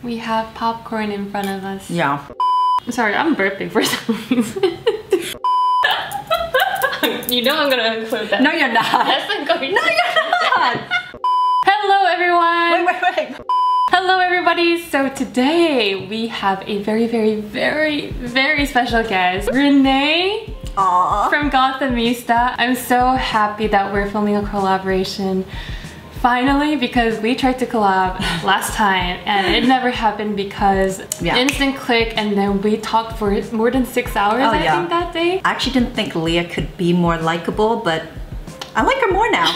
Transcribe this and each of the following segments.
We have popcorn in front of us. Yeah. Sorry, I'm burping for some reason. You know I'm gonna include that. No, you're not. Yes, I'm going to. No, you're not. Hello, everyone. Wait. Hello, everybody. So today we have a very special guest, Renee. Aww. From Gothamista. I'm so happy that we're filming a collaboration finally, because we tried to collab last time and it never happened because instant click, and then we talked for more than 6 hours I think that day. I actually didn't think Leah could be more likable, but I like her more now.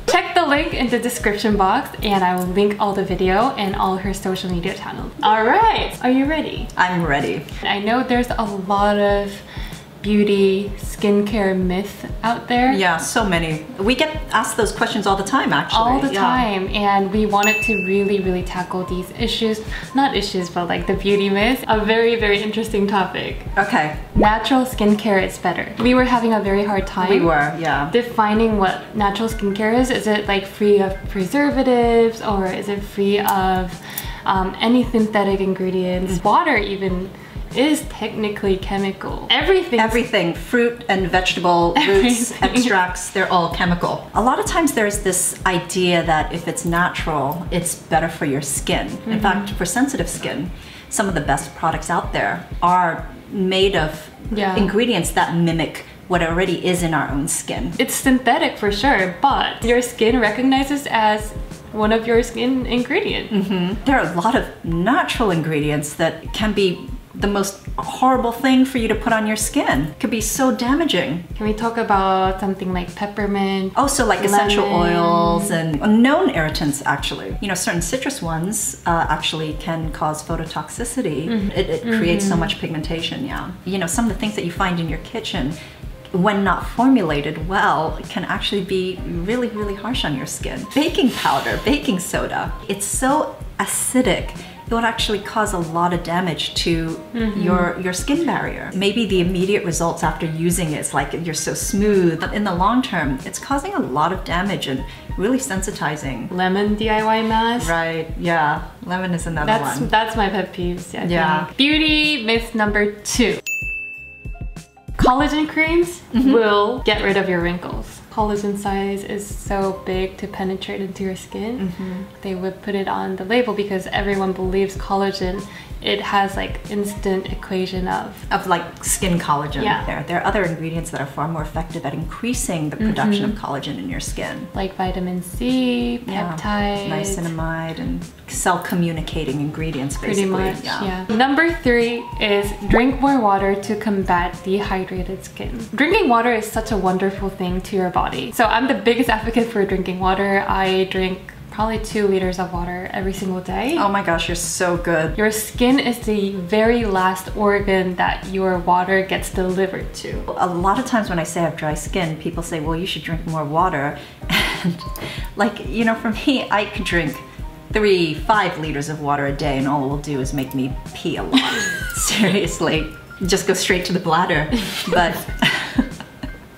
Check the link in the description box and I will link all the video and all her social media channels. Alright, are you ready? I'm ready. I know there's a lot of beauty, skincare myth out there. Yeah, so many. We get asked those questions all the time, actually. All the time, and we wanted to really tackle these issues. Not issues, but like the beauty myths. A very interesting topic. Okay. Natural skincare is better. We were having a very hard time. We were, yeah. Defining what natural skincare is. Is it like free of preservatives, or is it free of any synthetic ingredients? Water even is technically chemical. Everything, fruit and vegetable roots, extracts, they're all chemical. A lot of times there's this idea that if it's natural, it's better for your skin. In fact, for sensitive skin, some of the best products out there are made of ingredients that mimic what already is in our own skin. It's synthetic for sure, but your skin recognizes as one of your skin ingredients. There are a lot of natural ingredients that can be the most horrible thing for you to put on your skin. It could be so damaging. Can we talk about something like peppermint? Oh, so like essential oils and known irritants, actually. You know, certain citrus ones actually can cause phototoxicity. It creates so much pigmentation, You know, some of the things that you find in your kitchen, when not formulated well, can actually be really harsh on your skin. Baking powder, baking soda, it's so acidic. It would actually cause a lot of damage to your skin barrier. Maybe the immediate results after using it is like you're so smooth, but in the long term, it's causing a lot of damage and really sensitizing. Lemon DIY mask. Right, yeah. Lemon is another one. That's my pet peeves, I think. Beauty myth number 2. Collagen creams will get rid of your wrinkles. Collagen size is so big to penetrate into your skin. They would put it on the label because everyone believes collagen, it has like instant equation of like skin collagen. There are other ingredients that are far more effective at increasing the production of collagen in your skin. Like vitamin C, peptides. Niacinamide and cell communicating ingredients, basically. Pretty much, Number 3 is drink more water to combat dehydrated skin. Drinking water is such a wonderful thing to your body. So I'm the biggest advocate for drinking water. I drink probably 2 liters of water every single day. Oh my gosh, you're so good. Your skin is the very last organ that your water gets delivered to. A lot of times when I say I have dry skin, people say, well, you should drink more water. And like, you know, for me, I could drink 3-5 liters of water a day and all it will do is make me pee a lot. Seriously, just go straight to the bladder. But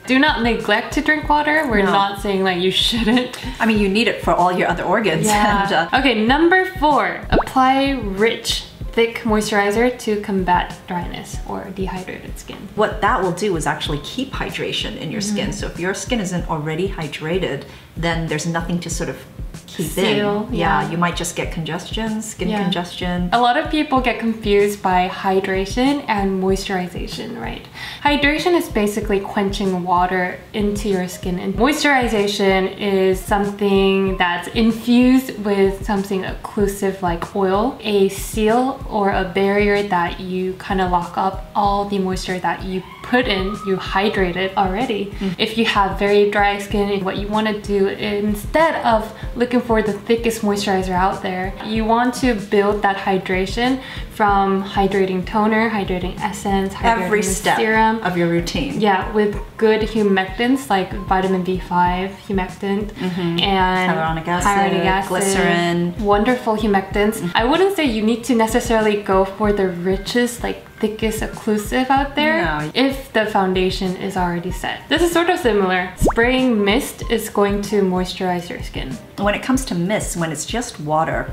do not neglect to drink water. We're not saying like you shouldn't. I mean, you need it for all your other organs. And, okay, number 4, apply rich, thick moisturizer to combat dryness or dehydrated skin. What that will do is actually keep hydration in your skin. So if your skin isn't already hydrated, then there's nothing to sort of keep in. You might just get congestion, skin congestion. A lot of people get confused by hydration and moisturization, right? Hydration is basically quenching water into your skin, and moisturization is something that's infused with something occlusive like oil, a seal or a barrier that you kind of lock up all the moisture that you put in, you hydrate it already. If you have very dry skin, what you want to do, instead of looking for the thickest moisturizer out there, you want to build that hydration from hydrating toner, hydrating essence, hydrating every step serum of your routine. Yeah, with good humectants like vitamin B5 humectant and hyaluronic acid, glycerin. Wonderful humectants. I wouldn't say you need to necessarily go for the richest, like thickest occlusive out there if the foundation is already set. This is sort of similar. Spraying mist is going to moisturize your skin. When it comes to mist, when it's just water,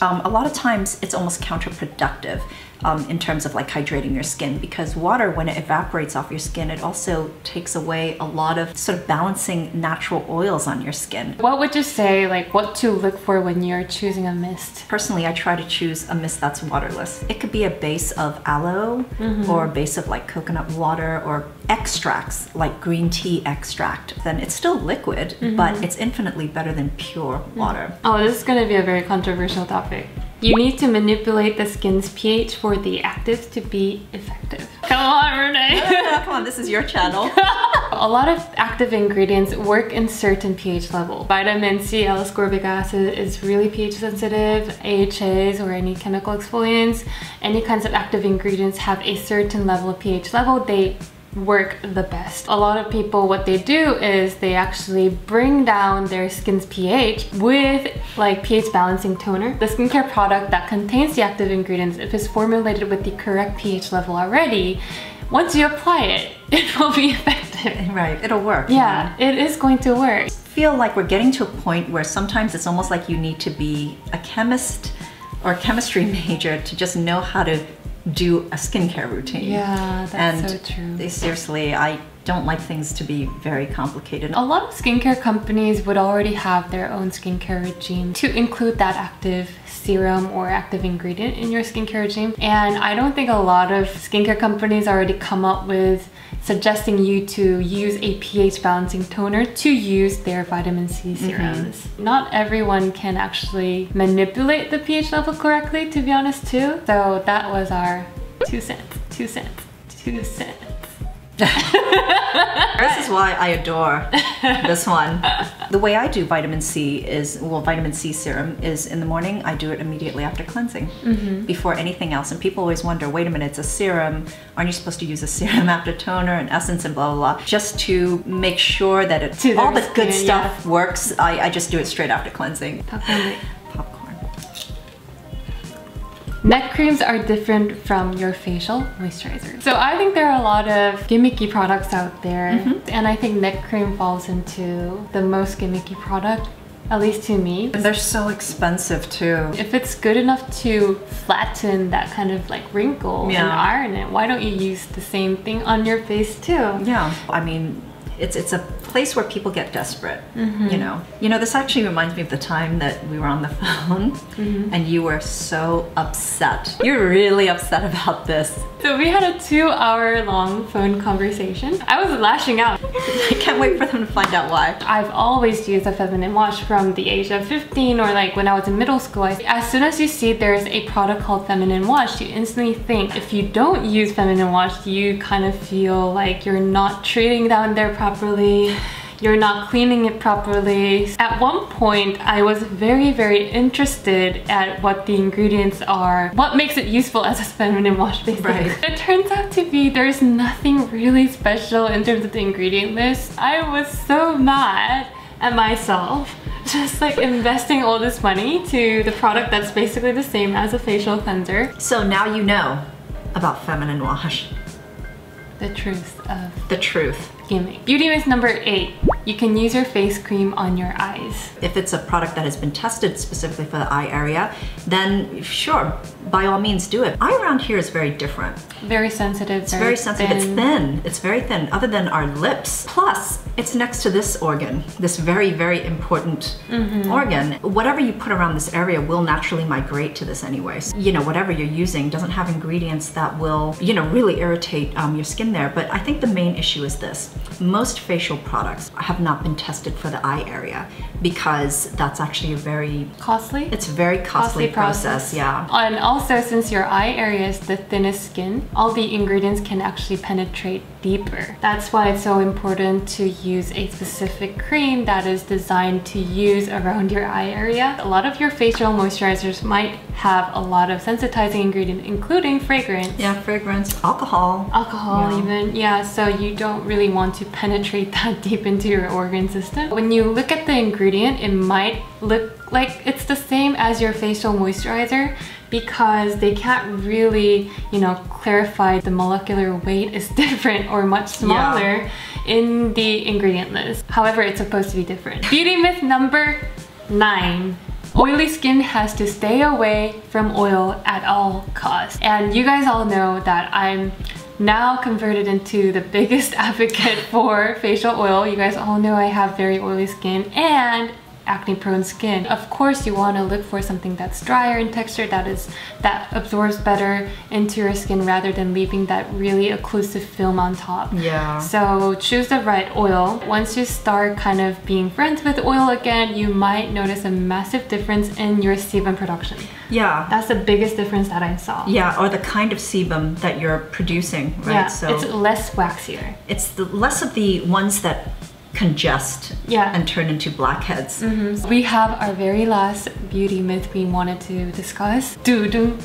a lot of times it's almost counterproductive in terms of like hydrating your skin, because water, when it evaporates off your skin, it also takes away a lot of sort of balancing natural oils on your skin. What would you say, like what to look for when you're choosing a mist? Personally, I try to choose a mist that's waterless. It could be a base of aloe or a base of like coconut water or extracts like green tea extract. Then it's still liquid, but it's infinitely better than pure water. Oh, this is going to be a very controversial topic. You need to manipulate the skin's pH for the actives to be effective. Come on, Renee. Come on, this is your channel. A lot of active ingredients work in certain pH level. Vitamin C, L-ascorbic acid is really pH sensitive. AHAs or any chemical exfoliants, any kinds of active ingredients have a certain level of pH level. They work the best. A lot of people, what they do is they actually bring down their skin's pH with like pH balancing toner. The skincare product that contains the active ingredients, if it's formulated with the correct pH level already, once you apply it, it will be effective. Right, it'll work. Yeah, it is going to work. I feel like we're getting to a point where sometimes it's almost like you need to be a chemist or a chemistry major to just know how to do a skincare routine. Yeah, that's so true. Seriously, I don't like things to be very complicated. A lot of skincare companies would already have their own skincare regime to include that active serum or active ingredient in your skincare regime. And I don't think a lot of skincare companies already come up with suggesting you to use a pH balancing toner to use their vitamin C serums. Not everyone can actually manipulate the pH level correctly, to be honest too. So that was our 2 cents, 2 cents, 2 cents. This is why I adore this one. The way I do vitamin C is, well, vitamin C serum is in the morning. I do it immediately after cleansing, before anything else. And people always wonder, wait a minute, it's a serum. Aren't you supposed to use a serum after toner and essence and blah, blah, blah? Just to make sure that all the good stuff works, I just do it straight after cleansing. Popcorn. Popcorn. Neck creams are different from your facial moisturizer. So I think there are a lot of gimmicky products out there, and I think neck cream falls into the most gimmicky product, at least to me. And they're so expensive too. If it's good enough to flatten that kind of like wrinkle and iron it, why don't you use the same thing on your face too? Yeah, I mean, it's a place where people get desperate, you know. This actually reminds me of the time that we were on the phone and you were so upset. You're really upset about this. So we had a 2-hour-long phone conversation. I was lashing out. I can't wait for them to find out why. I've always used a feminine wash from the age of 15 or like when I was in middle school. As soon as you see there's a product called feminine wash, you instantly think if you don't use feminine wash, you kind of feel like you're not treating down there properly. You're not cleaning it properly. At one point, I was very, very interested at what the ingredients are, what makes it useful as a feminine wash, basically. Right. It turns out to be there's nothing really special in terms of the ingredient list. I was so mad at myself, just like investing all this money to the product that's basically the same as a facial cleanser. So now you know about feminine wash. The truth of the truth. Gimmick. Beauty myth number 8. You can use your face cream on your eyes. If it's a product that has been tested specifically for the eye area, then sure, by all means do it. Eye around here is very different. Very sensitive. It's very sensitive. Thin. It's thin. It's very thin, other than our lips. Plus, it's next to this organ, this very, very important organ. Whatever you put around this area will naturally migrate to this anyway. So, whatever you're using doesn't have ingredients that will, really irritate your skin there. But I think the main issue is this. Most facial products have not been tested for the eye area because that's actually a very costly. It's a very costly process, yeah. And also, since your eye area is the thinnest skin, all the ingredients can actually penetrate deeper. That's why it's so important to use a specific cream that is designed to use around your eye area. A lot of your facial moisturizers might have a lot of sensitizing ingredients, including fragrance. Yeah, fragrance, alcohol. Alcohol even, yeah, so you don't really want to penetrate that deep into your organ system. When you look at the ingredient, it might look like it's the same as your facial moisturizer because they can't really, clarify the molecular weight is different or much smaller in the ingredient list. However, it's supposed to be different. Beauty myth number 9. Oily skin has to stay away from oil at all costs. And you guys all know that I'm now converted into the biggest advocate for facial oil. You guys all know I have very oily skin and acne prone skin. Of course you want to look for something that's drier in texture, that absorbs better into your skin rather than leaving that really occlusive film on top. Yeah. So choose the right oil. Once you start kind of being friends with oil again, you might notice a massive difference in your sebum production. Yeah. That's the biggest difference that I saw. Yeah, or the kind of sebum that you're producing, right? Yeah, so it's less waxier. it's the less of the ones that congest and turn into blackheads. We have our very last beauty myth we wanted to discuss. Doo-doo.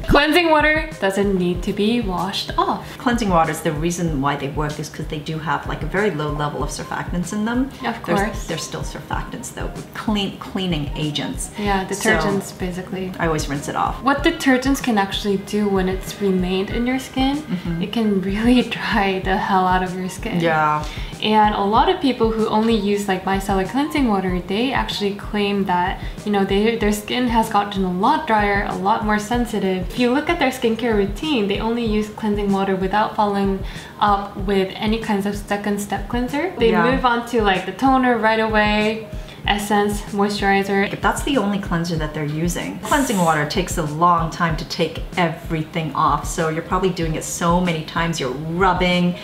Cleansing water doesn't need to be washed off. Cleansing waters, the reason why they work is because they do have like a very low level of surfactants in them. Of course. They're still surfactants though, cleaning agents. Yeah, detergents basically. I always rinse it off. What detergents can actually do when it's remained in your skin, it can really dry the hell out of your skin. Yeah. And a lot of people who only use like micellar cleansing water, they actually claim that, you know, their skin has gotten a lot drier, a lot more sensitive. If you look at their skincare routine, they only use cleansing water without following up with any kinds of second step cleanser. They move on to like the toner right away, essence, moisturizer. If that's the only cleanser that they're using, cleansing water takes a long time to take everything off. So you're probably doing it so many times. You're rubbing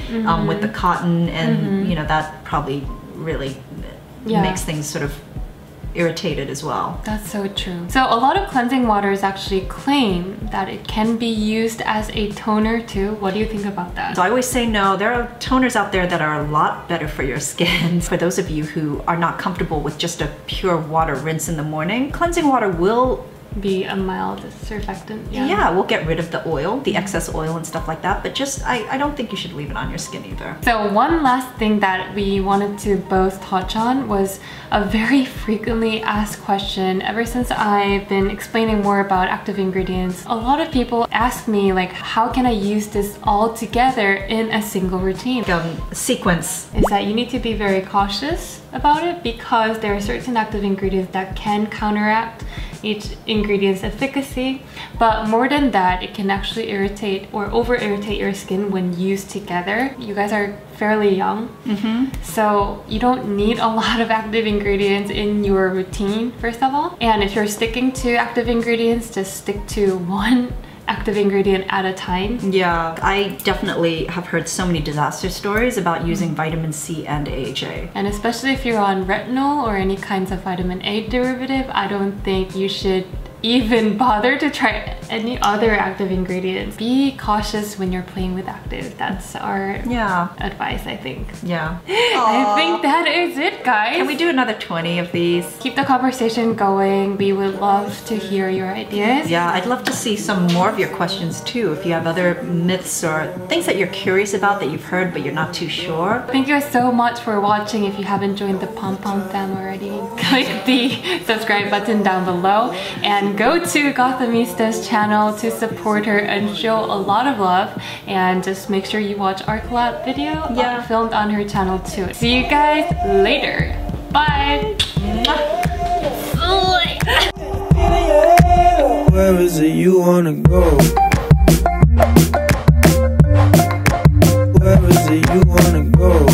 with the cotton, and you know, that probably really makes things sort of irritated as well. That's so true. So a lot of cleansing waters actually claim that it can be used as a toner too. What do you think about that? So I always say no. There are toners out there that are a lot better for your skin. For those of you who are not comfortable with just a pure water rinse in the morning, cleansing water will be a mild surfactant. Yeah, we'll get rid of the oil, the excess oil and stuff like that, but just I don't think you should leave it on your skin either. So one last thing that we wanted to both touch on was a very frequently asked question. Ever since I've been explaining more about active ingredients, a lot of people ask me like, how can I use this all together in a single routine? Sequence. Is that you need to be very cautious about it because there are certain active ingredients that can counteract each ingredient's efficacy, but more than that, it can actually irritate or over irritate your skin when used together. You guys are fairly young, so you don't need a lot of active ingredients in your routine, first of all. And if you're sticking to active ingredients, just stick to one active ingredient at a time. Yeah, I definitely have heard so many disaster stories about using vitamin C and AHA. And especially if you're on retinol or any kinds of vitamin A derivative, I don't think you should even bother to try any other active ingredients. Be cautious when you're playing with active. That's our advice, I think. Yeah. I think that is it, guys. Can we do another 20 of these? Keep the conversation going. We would love to hear your ideas. Yeah, I'd love to see some more of your questions too. If you have other myths or things that you're curious about that you've heard but you're not too sure. Thank you guys so much for watching. If you haven't joined the Pom Pom fam already, click the subscribe button down below and go to Gothamista's channel to support her and show a lot of love, and just make sure you watch our collab video filmed on her channel too. See you guys later. Bye. Where is it you wanna go? Where is it you wanna go?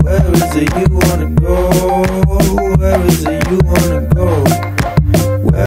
Where is it you wanna go? Where is it you wanna go?